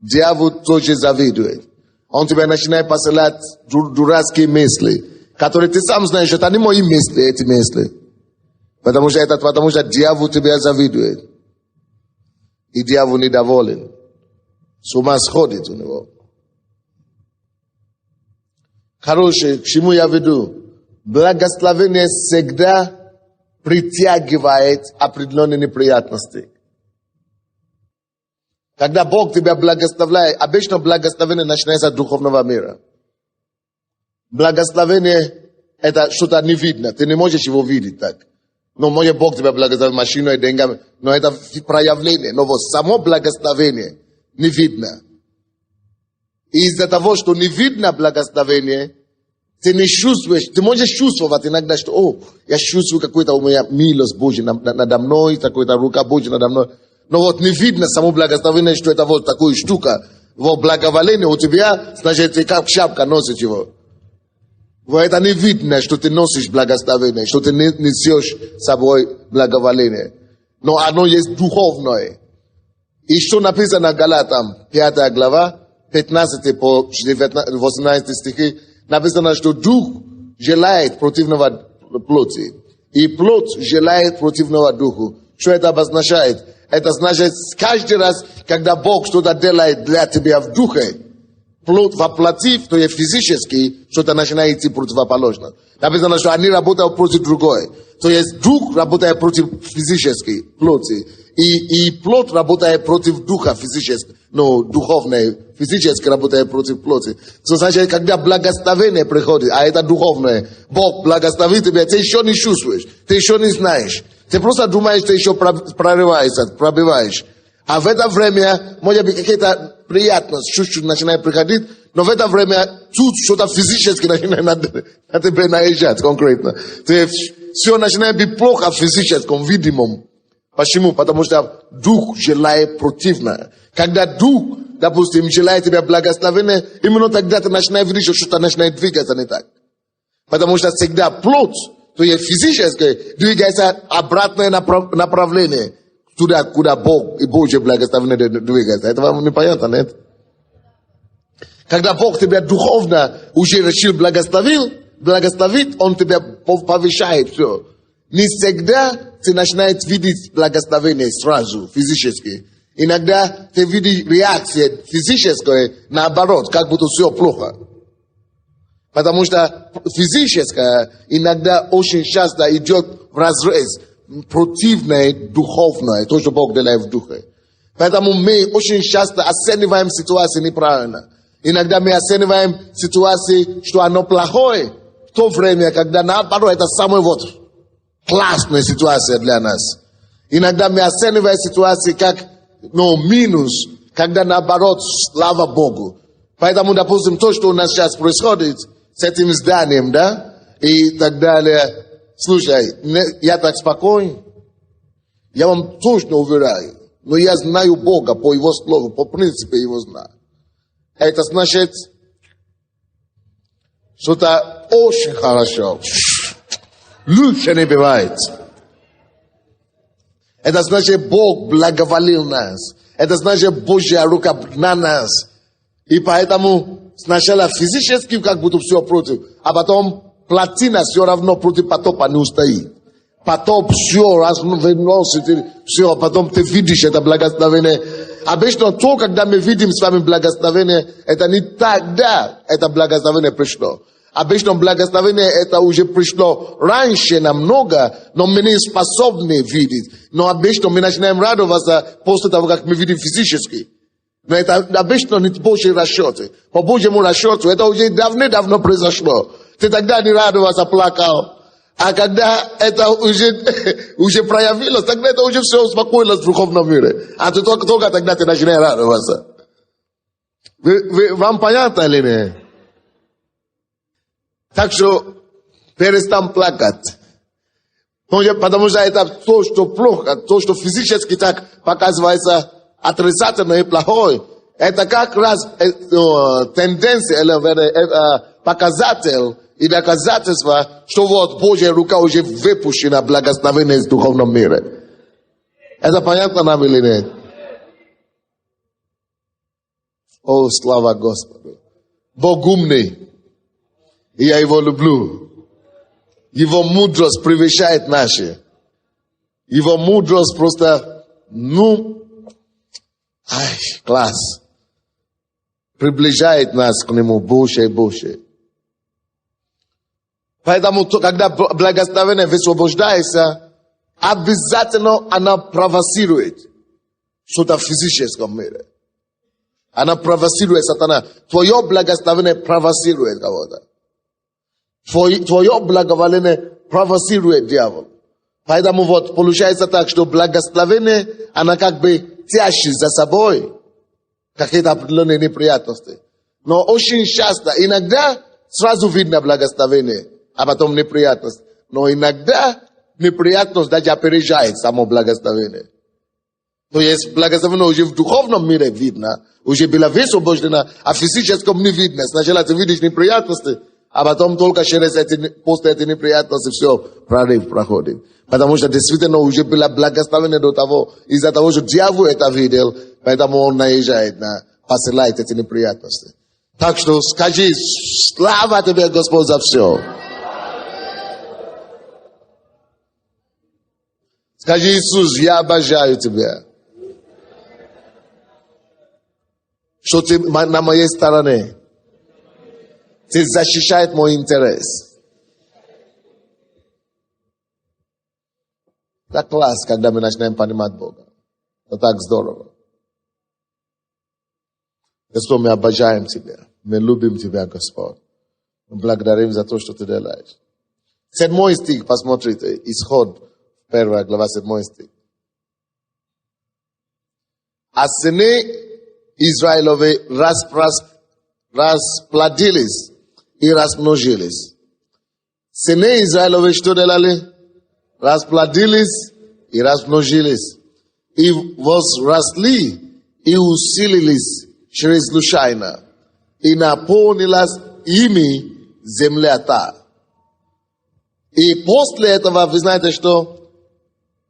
Дьявол тоже завидует. Он тебя начинает посылать дурацкие мысли, которые ты сам знаешь, это не мои мысли, эти мысли. Потому что дьявол тебя завидует. И дьявол недоволен. С ума сходит у него. Хорошее, к чему я веду? Благословение всегда притягивает определенные неприятности. Когда Бог тебя благословляет, обычно благословение начинается с духовного мира. Благословение – это что-то не видно. Ты не можешь его видеть так. Но может Бог тебя благословит машиной, деньгами. Но это проявление. Но вот само благословение не видно. И из-за того, что не видно благословение, ты не чувствуешь, ты можешь чувствовать иногда, что, я чувствую какую-то у меня милость Божья надо мной, какая-то рука Божья надо мной. Но вот не видно само благословение, что это вот такая штука. Вот благоволение у тебя, значит, ты как шапка носишь его. Вот это не видно, что ты носишь благословение, что ты несешь с собой благоволение. Но оно есть духовное. И что написано Галатам, 5 глава, 15 по 18 стихи, написано, что дух желает противного плоти, и плоть желает противного духу. Что это обозначает? Это значит, каждый раз, когда Бог что-то делает для тебя в духе, плоть воплотив, то есть физически, что-то начинает идти противоположно. Написано, что они работают против другой. То есть дух работает против физической плоти. И плоть работает против духа физически, духовное, физически работает против плоти. То значит, когда благословение приходит, а это духовное, Бог благословит тебя, ты еще не чувствуешь, ты еще не знаешь. Ты просто думаешь, ты еще пробиваешь. А в это время, может быть, какие-то приятности чуть-чуть начинают приходить, но в это время тут что-то физически начинает на тебя наезжать конкретно. То есть все начинает быть плохо в физическом, видимом. Почему? Потому что дух желает противно. Когда дух, допустим, желает тебе благословения, именно тогда ты начинаешь видеть, что что-то начинает двигаться не так. Потому что всегда плоть, то есть физически, двигается обратное направление. Туда, куда Бог и Божье благословение двигается. Это вам непонятно, нет? Когда Бог тебя духовно уже решил благословить, Он тебя повышает все. не всегда ты начинаешь видеть благословение сразу, физически. Иногда ты видишь реакцию физическую, наоборот, как будто все плохо. Потому что физическое иногда очень часто идет вразрез противное духовное, то, что Бог делает в духе. Поэтому мы очень часто оцениваем ситуации неправильно. Иногда мы оцениваем ситуации, что оно плохое, в то время, когда наоборот, это самая классная ситуация для нас. Иногда мы оцениваем ситуации как минус, когда наоборот, слава Богу. Поэтому, допустим, то, что у нас сейчас происходит с этим зданием, да, и так далее. Слушай, я так спокоен, я вам точно уверяю, но я знаю Бога по Его слову, по принципу Его знаю. Это значит, что-то очень хорошо. Лучше не бывает. Это значит, Бог благоволил нас. Это значит, Божья рука на нас. И поэтому сначала физически как будто все против, а потом плотина все равно против потопа не устоит. Потоп все разносит, все, потом ты видишь это благословение. Обычно то, когда мы видим с вами благословение, это не тогда это благословение пришло. Обычно благословение это уже пришло раньше намного, но мы не способны видеть. Но обычно мы начинаем радоваться после того, как мы видим физически. Но это обычно не Божьи расчеты. По Божьему расчету это уже давно произошло. Ты тогда не радовался, плакал. А когда это уже проявилось, тогда это уже все успокоилось в духовном мире. А ты только тогда ты начинаешь радоваться. Вам понятно или нет? Так что перестань плакать. Потому что это то, что плохо, то, что физически так показывается отрицательно и плохое. Это как раз тенденция или показатель и доказательство, что вот Божья рука уже выпущена благословение из духовного мира. Это понятно нам или нет? О, слава Господу. Бог умный. И я его люблю. Его мудрость превышает наши. Его мудрость просто, класс. Приближает нас к нему больше и больше. Поэтому, когда благословение высвобождается, обязательно она провоцирует что-то в физическом мире. Она провоцирует сатана. Твое благословение провоцирует кого-то. Твое благоволение провоцирует дьявол. Поэтому вот получается так, что благословение, она как бы тащит за собой какие-то определенные неприятности. Но очень часто, иногда сразу видно благословение, а потом неприятность. Но иногда неприятность даже опережает само благословение. То есть благословение уже в духовном мире видно, уже было высвобождено, а в физическом не видно. Сначала ты видишь неприятности, а потом только после этой неприятности все прорыв проходит. Потому что действительно уже было благословение до того, из-за того, что дьявол это видел, поэтому он наезжает посылает эти неприятности. Так что скажи, слава тебе, Господь, за все. Скажи, Иисус, я обожаю тебя. Что ты на моей стороне. Ты защищаешь мой интерес. Это класс, когда мы начинаем понимать Бога. Это так здорово. Господь, мы обожаем Тебя. Мы любим Тебя, Господь. Мы благодарим за то, что Ты делаешь. 7 стих, посмотрите. Исход, 1 глава, 7 стих. А сыны Израиловы расплодились и размножились. Сыны Израиловы что делали? Расплодились и размножились. И возросли и усилились чрезвычайно. И наполнилась ими земля та. И после этого, вы знаете, что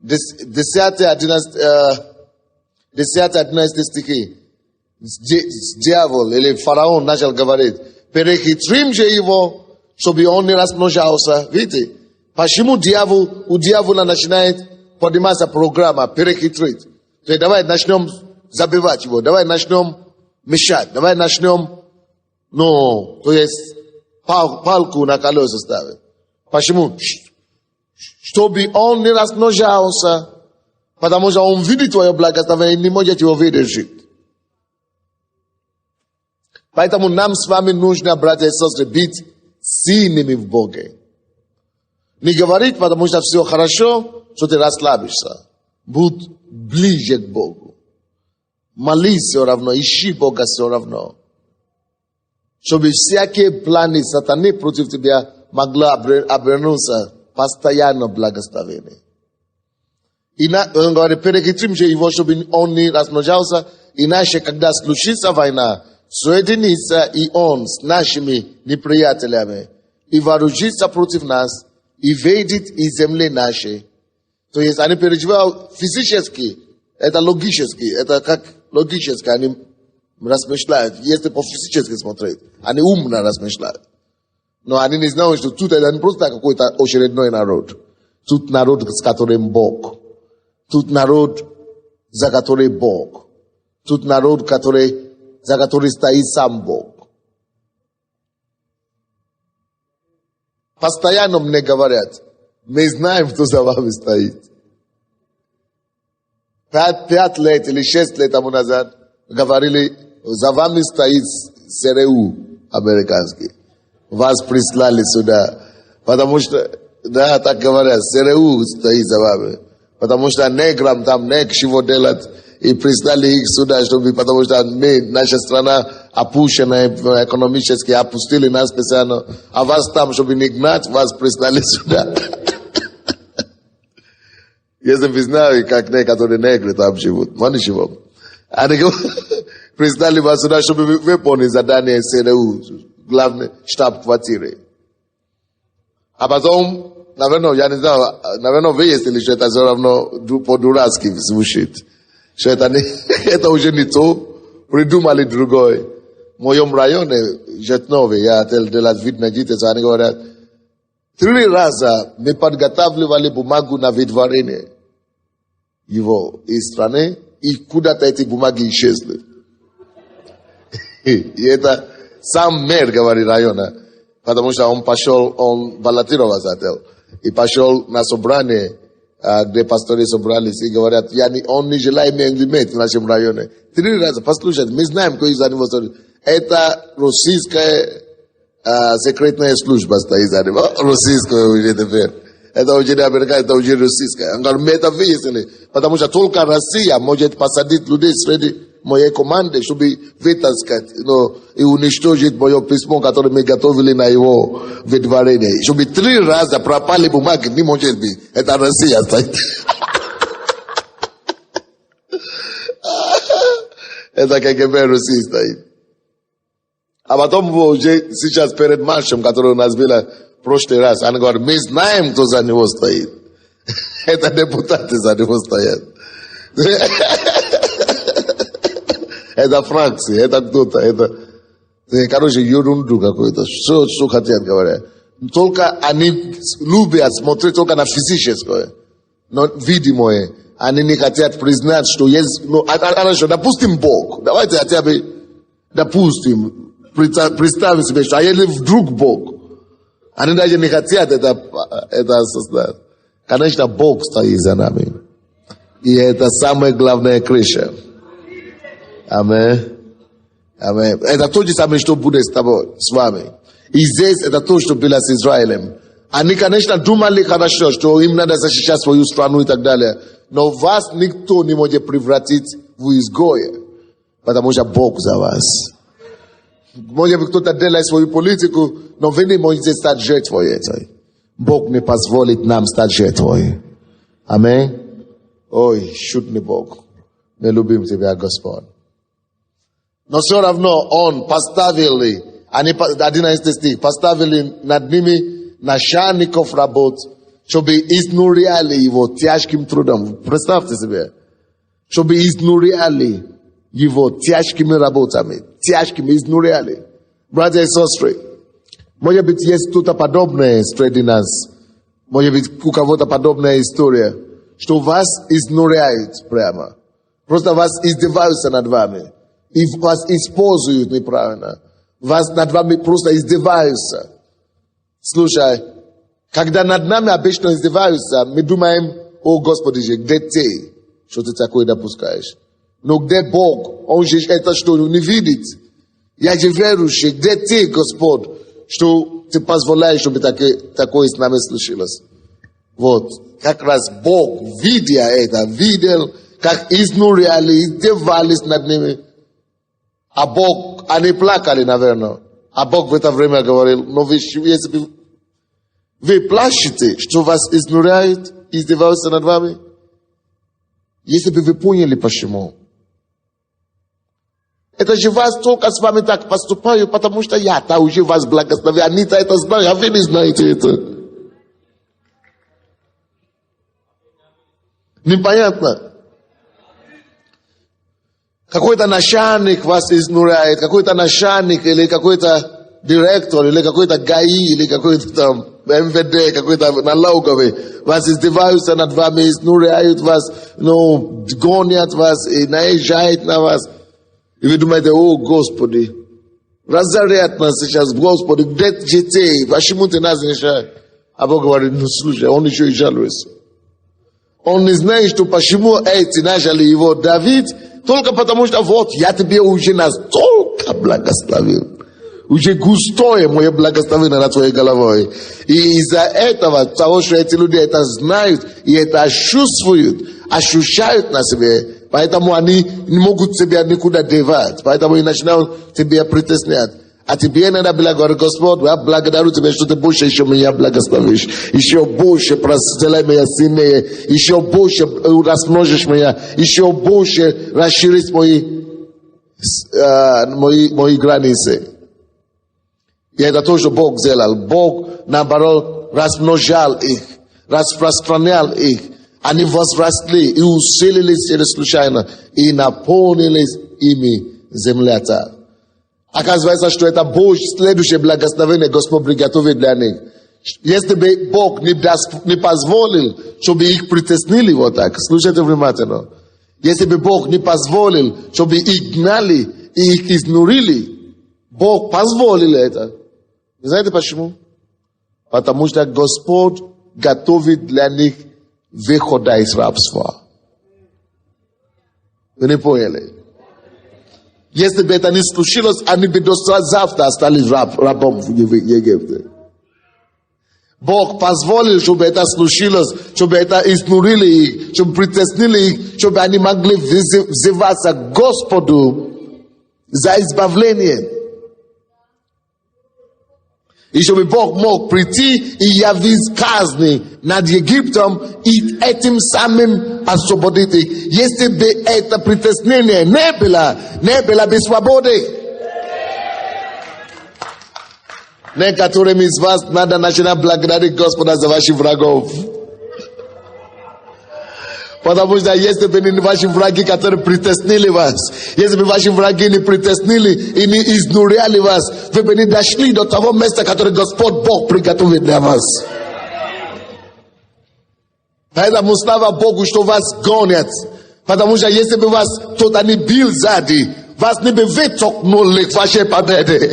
10-11 стихи. Дьявол или фараон начал говорить, перехитрим же его, чтобы он не размножался. Видите? Почему у дьявола начинает подниматься программа перехитрить? То есть давай начнем забивать его, давай начнем мешать, давай начнем, то есть палку на колеса ставить. Почему? Чтобы он не размножался, потому что он видит твое благословение и не может его выдержать. Поэтому нам с вами нужно, братья и сестры, быть сильными в Боге. Не говорить, потому что все хорошо, что ты расслабишься. Будь ближе к Богу. Молись все равно, ищи Бога все равно. Чтобы всякие планы сатаны против тебя могли обернуться постоянно благословение. Он говорит, перехитрим же его, чтобы он не размножался, иначе, когда случится война, соединится и он с нашими неприятелями и вооружится против нас и выйдет из земли нашей. То есть они переживают физически, это логически, это как логически они размышляют, если по-физически смотреть, они умно размышляют. Но они не знают, что тут это не просто какой-то очередной народ. Тут народ, с которым Бог. Тут народ, за который Бог. Тут народ, за который стоит сам Бог. Постоянно мне говорят, мы знаем, кто за вами стоит. 5 лет или 6 лет тому назад говорили, за вами стоит ЦРУ американский. Вас прислали сюда, потому что, да, так говорят, ЦРУ стоит за вами. Потому что неграм там нечего делать, и прислали их сюда, чтобы, потому что наша страна опущена экономически, опустили нас специально, а вас там, чтобы не гнать, вас прислали сюда. Если вы знали, как некоторые негры там живут, мы ничего. Они прислали вас сюда, чтобы выполнить задание ЦРУ, главный штаб-квартиры. А потом, наверное, я не знаю, наверное, выяснили, что это все равно по-дурацки звучит. Что это уже не то, придумали другое. В моем районе, Жетнове, я делать вид на жительство, они говорят, 3 раза мы подготавливали бумагу на выдворение его из страны, и куда-то эти бумаги исчезли. И это сам мэр, говорит, района, потому что он пошел, он баллотировался, и пошел на собрание, где пасторы собрались и говорят, он не желает иметь в нашем районе. 3 раза, послушайте, мы знаем, кто из него стоит. Это российская секретная служба стоит за ним. Российская уже теперь. Это уже не американская, это уже российская. Он говорит, мы это выяснили, потому что только Россия может посадить людей среди моей команды, чтобы вытаскать, и уничтожить мое письмо, которое мы готовили на его выдворение. Чтобы 3 раза пропали бумаги, не может быть. Это Россия стоит. Это КГБ России стоит. А потом уже сейчас перед маршем, который у нас было в прошлый раз, они говорят, мы знаем, кто за него стоит. Это депутаты за него стоят. Это фракции, это кто-то, это, короче, ерунду какую-то. Что хотят, говорят. Только они любят смотреть только на физическое, но видимое. Они не хотят признать, что есть, хорошо, допустим, Бог. Давайте хотя бы, допустим, представим себе, что если вдруг Бог. Они даже не хотят это осознать. Конечно, Бог стоит за нами. И это самая главная крыша. Аминь. Аминь. Это то же самое, что будет с тобой, с вами. И здесь это то, что было с Израилем. Они, конечно, думали хорошо, что им надо защищать свою страну и так далее. Но вас никто не может превратить в изгоя, потому что Бог за вас. Может быть, кто-то делает свою политику, но вы не можете стать жертвой этой. Бог не позволит нам стать жертвой. Аминь. Ой, чудный Бог. Мы любим Тебя, Господь. Но все равно Он поставили, 11 стих, поставили над ними начальников работ, чтобы изнуряли его тяжким трудом. Представьте себе. Чтобы изнуряли его тяжкими работами. Тяжкими изнуряли. Братья и сестры, может быть, есть что-то подобное среди нас. Может быть, у кого-то подобная история, что вас изнуряют прямо. Просто вас издеваются над вами. И вас используют неправильно. Вас над вами просто издеваются. Слушай, когда над нами обычно издеваются, мы думаем, о Господи же, где ты, что ты такое допускаешь? Но где Бог? Он же это что, не видит. Я же верующий, где ты, Господь, что ты позволяешь, чтобы такое с нами случилось? Вот, как раз Бог, видя это, видел, как изнуряли, издевались над ними. А Бог, они плакали, наверное. А Бог в это время говорил, но вы, если бы вы плачете, что вас изнуряют, издеваются над вами, если бы вы поняли, почему. Это же вас только с вами так поступаю, потому что я-то уже вас благословил. Они-то это знают, а вы не знаете это. Непонятно. Какой-то начальник вас изнуряет, какой-то начальник или какой-то директор, или какой-то ГАИ, или какой-то там МВД, какой-то налоговый, вас издеваются над вами, изнуряют вас, гонят вас и наезжают на вас. И вы думаете, о Господи, разорят нас сейчас, Господи, где детей, почему ты нас не жалеешь? А Бог говорит, слушай, он еще и жалуется. Он не знает, что почему эти начали его давить, только потому что вот я тебе уже настолько благословил. Уже густое мое благословение над твоей головой. И из-за этого, того, что эти люди это знают и это чувствуют, ощущают на себе, поэтому они не могут себя никуда девать. Поэтому и начинают тебя притеснять. А тебе надо было говорить, Господь, я благодарю тебя, что ты больше еще меня благословишь. Еще больше сделай меня сильнее. Еще больше размножишь меня. Еще больше расширить мои границы. И это тоже Бог сделал. Бог, наоборот, размножал их, распространял их. Они возросли и усилились через случайно. И наполнились ими земля-то. Оказывается, что это Божье следующее благословение Господь приготовит для них. Если бы Бог не позволил, чтобы их притеснили вот так, слушайте внимательно. Если бы Бог не позволил, чтобы их гнали и их изнурили, Бог позволил это. И знаете почему? Потому что Господь готовит для них выхода из рабства. Вы не поняли? Если бы это не случилось, они бы до завтра остались рабом в Египте. Бог позволил, чтобы это случилось, чтобы это изнурили их, чтобы притеснили их, чтобы они могли взываться к Господу за избавление. И чтобы Бог мог прийти и явить казни над Египтом и этим самым освободить их. Если бы это притеснение не было бы свободы. Некоторым из вас надо начинать благодарить Господа за ваших врагов. Потому что если бы не ваши враги, которые притеснили вас, если бы ваши враги не притеснили и не изнуряли вас, вы бы не дошли до того места, которое Господь Бог приготовил для вас. Поэтому слава Богу, что вас гонят. Потому что если бы вас кто-то не бил сзади, вас не бы вытолкнули к вашей победе.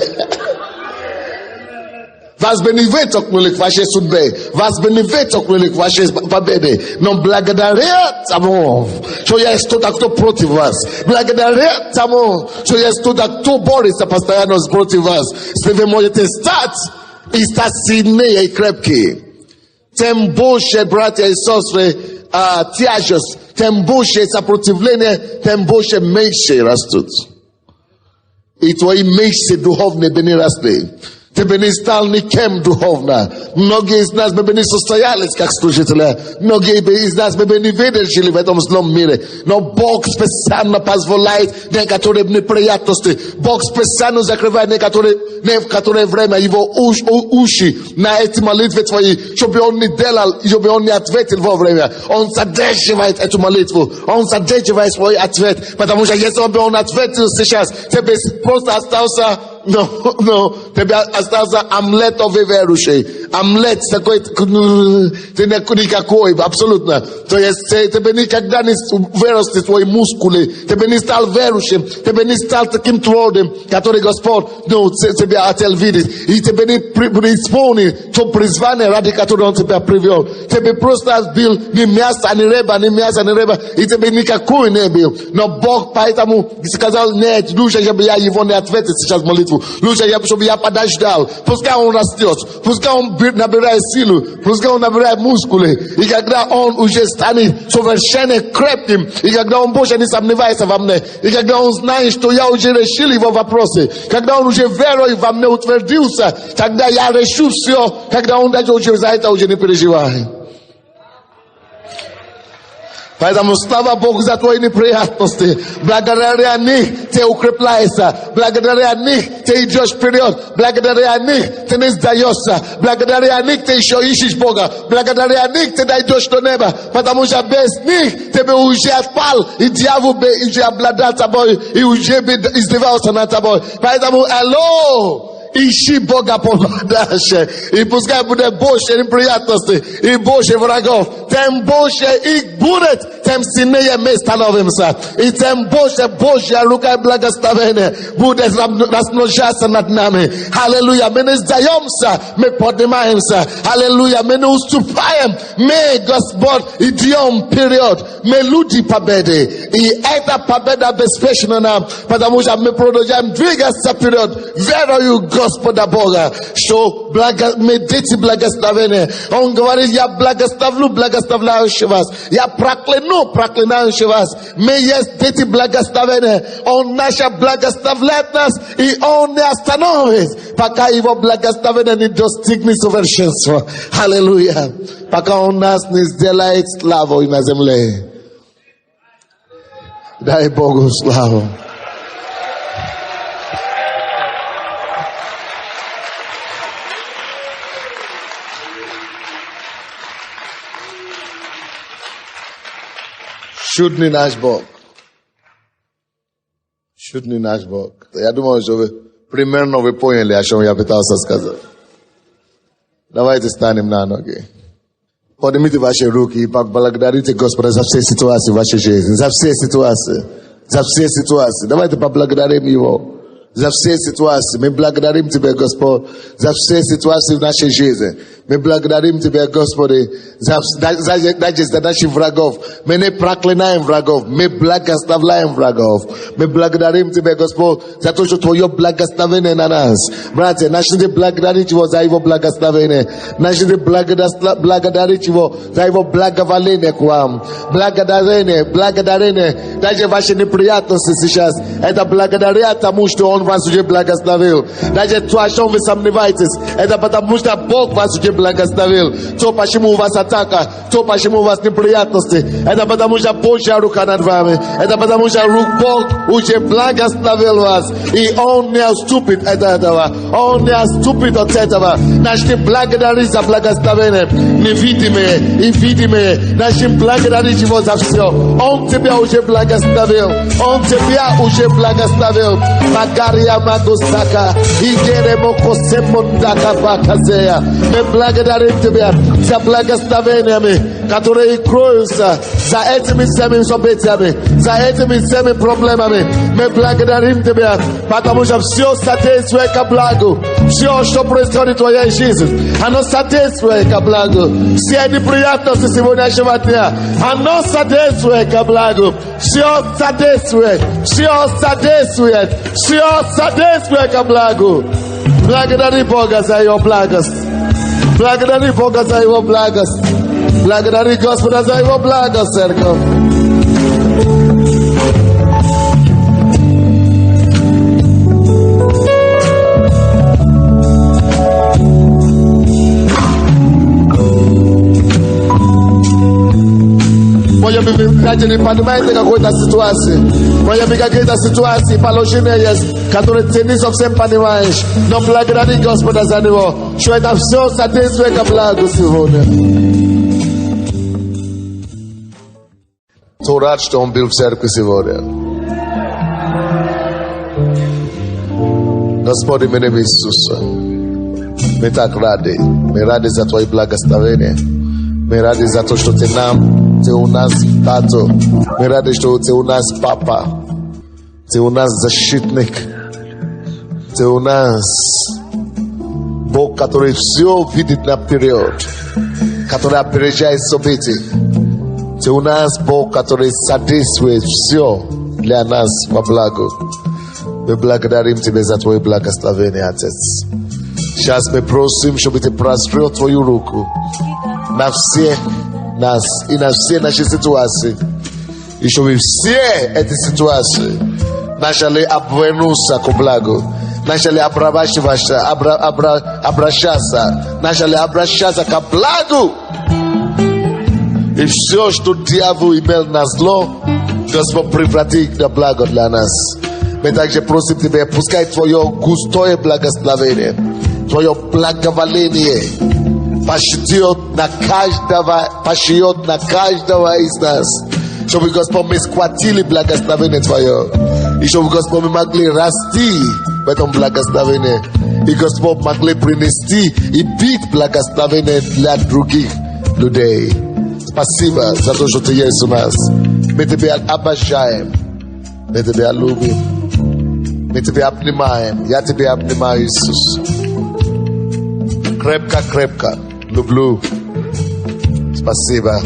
Вас бы не вытолкнули к вашей судьбе. Вас бы не вытолкнули к вашей победе. Но благодаря тому, что есть кто-то, кто против вас. Благодаря тому, что есть кто-то, кто борется постоянно против вас. Вы можете стать и стать сильнее и крепкие. Тем больше, братья и сестры, тяжесть, тем больше сопротивление, тем больше мышцы растут. И твои мышцы духовные бы не росли. Ты бы не стал никем духовно. Многие из нас бы не состоялись как служители. Многие из нас бы не выдержали в этом злом мире. Но Бог специально позволяет некоторые неприятности. Бог специально закрывает в которое время его уши на эти молитвы твои, чтобы он не делал, чтобы он не ответил вовремя. Он задерживает эту молитву. Он задерживает свой ответ. Потому что если бы он ответил сейчас, тебе просто остался тебе остался омлетовый верующий. омлет такой, ты не никакой, абсолютно. То есть тебе никогда не выросли твои мускулы, тебе не стал верующим, тебе не стал таким твердым, который Господь тебя хотел видеть. И тебе не преисполнил то призвание, ради которого Он тебя привел. Тебе просто был не мясо, не рыба, не мясо, не рыба, и тебе никакой не был. Но Бог поэтому сказал, нет, лучше, чтобы я его не ответил сейчас молитву. Лучше, чтобы я подождал. Пускай он растет, пускай он набирает силу, пускай он набирает мускулы. И когда он уже станет совершенно крепким, и когда он больше не сомневается во мне, и когда он знает, что я уже решил его вопросы, когда он уже верой во мне утвердился, тогда я решу все, когда он даже уже за это уже не переживает. Поэтому слава Богу за твои неприятности. Благодаря них ты укрепляешься. Благодаря них ты идешь вперед. Благодаря них ты не сдаешься. Благодаря них ты еще ищешь Бога. Благодаря них ты дойдешь до неба. Потому что без них ты бы уже отпал. И дьявол бы уже обладал тобой. И уже бы издевался над тобой. Поэтому, алло! Ищи Бога подальше. И пускай будет больше неприятностей и больше врагов. Тем больше их будет, тем сильнее мы становимся. И тем больше Божья рука и благословение будет размножаться над нами. Аллилуйя. Мы не сдаемся, мы поднимаемся. Аллилуйя. Мы не уступаем. Мы, Господь, идем вперед. Мы люди победы. И эта победа обеспечена нам, потому что мы продолжаем двигаться вперед верою Господа Бога, что мы дети благословения. Он говорит, я благословляющий вас. Я проклинающий вас. Мы есть дети благословения. Он наша благословляет нас, и Он не остановит, пока Его благословение не достигнет совершенства. Аллилуйя. Пока Он нас не сделает славой на земле. Дай Богу славу. Чудный наш Бог. Чудный наш Бог. Я думаю, что вы примерно вы поняли, о чем я пытался сказать. Давайте станем на ноги. Поднимите ваши руки и поблагодарите Господа за все ситуации в вашей жизни. За все ситуации. За все ситуации. Давайте поблагодарим Его. За все ситуации. Мы благодарим Тебя, Господь, за все ситуации в нашей жизни. Мы благодарим Тебя, Господи, за наших врагов. Мы не проклинаем врагов, мы благословляем врагов. Мы благодарим Тебя, Господь, за то, что Твое благословение на нас. Братья, начните благодарить Его за Его благословение. Начните благодарить Его за Его благоволение к вам. Благодарение. Даже ваши неприятности сейчас, это благодаря тому, что Он вас уже благословил. Даже то, о чем вы сомневаетесь, это потому, что Бог вас уже благословил. То, почему у вас атака, то, почему у вас неприятности, это потому, что Божья рука над вами. Это потому, что Бог уже благословил вас. И Он не отступит от этого. Он не отступит от этого. Начни благодарить за благословение. Невидимые и видимые. Начни благодарить Его за все. Он тебя уже благословил. Он тебя уже благословил. Magaria Magosaka, Igeremo Kosemondaka Bakazea. Мы благодарим Тебя за благословениями, которые кроются за этими всеми событиями, за этими всеми проблемами. Мы благодарим Тебя, потому что все содействует ко благу. Все, что происходит в твоей жизни, оно содействует ко благу. Все неприятности сегодняшнего дня, оно содействует ко благу. Все содействует, все содействует, все содействует ко благу. Благодари Бога за Его благость. Благодари Бога за Его благость. Благодари Господа за Его благость, церковь. Может быть, вы даже не понимаете какой-то ситуации. Может быть, какие-то ситуации положения есть, которые ты не совсем понимаешь. Но благодари Господа за него, что это все содействует ко благу сегодня. То рад, что он был в церкви сегодня. Господи, именем Иисуса. My tak rady. My rady za Twoje błogosławienie. My rady za to, że Ty u nas tato. My rady, że Ty u nas papa. Ty u nas защитник. Ты у нас Бог, который все видит наперед, который опережает события. Ты у нас Бог, который содействует все для нас во благо. Мы благодарим Тебя за Твое благословение, Отец. Сейчас мы просим, чтобы Ты прострел Твою руку на всех нас и на все наши ситуации. И чтобы все эти ситуации начали обвернуться к благу. Начали обращаться, начали обращаться к благу. И все, что дьявол имел на зло, Господь превратит на благо для нас. Мы также просим Тебя, пускай Твое густое благословение, Твое благоволение пошьет на каждого из нас. Чтобы, Господь, мы схватили благословение Твое. И чтобы, Господь, мы могли расти в этом благословении. И, Господь, могли принести и быть благословение для других людей. Спасибо за то, что Ты есть у нас. Мы Тебя обожаем. Мы Тебя любим. Мы Тебя обнимаем. Я Тебя обнимаю, Иисус. Крепко, крепко. Люблю. Спасибо.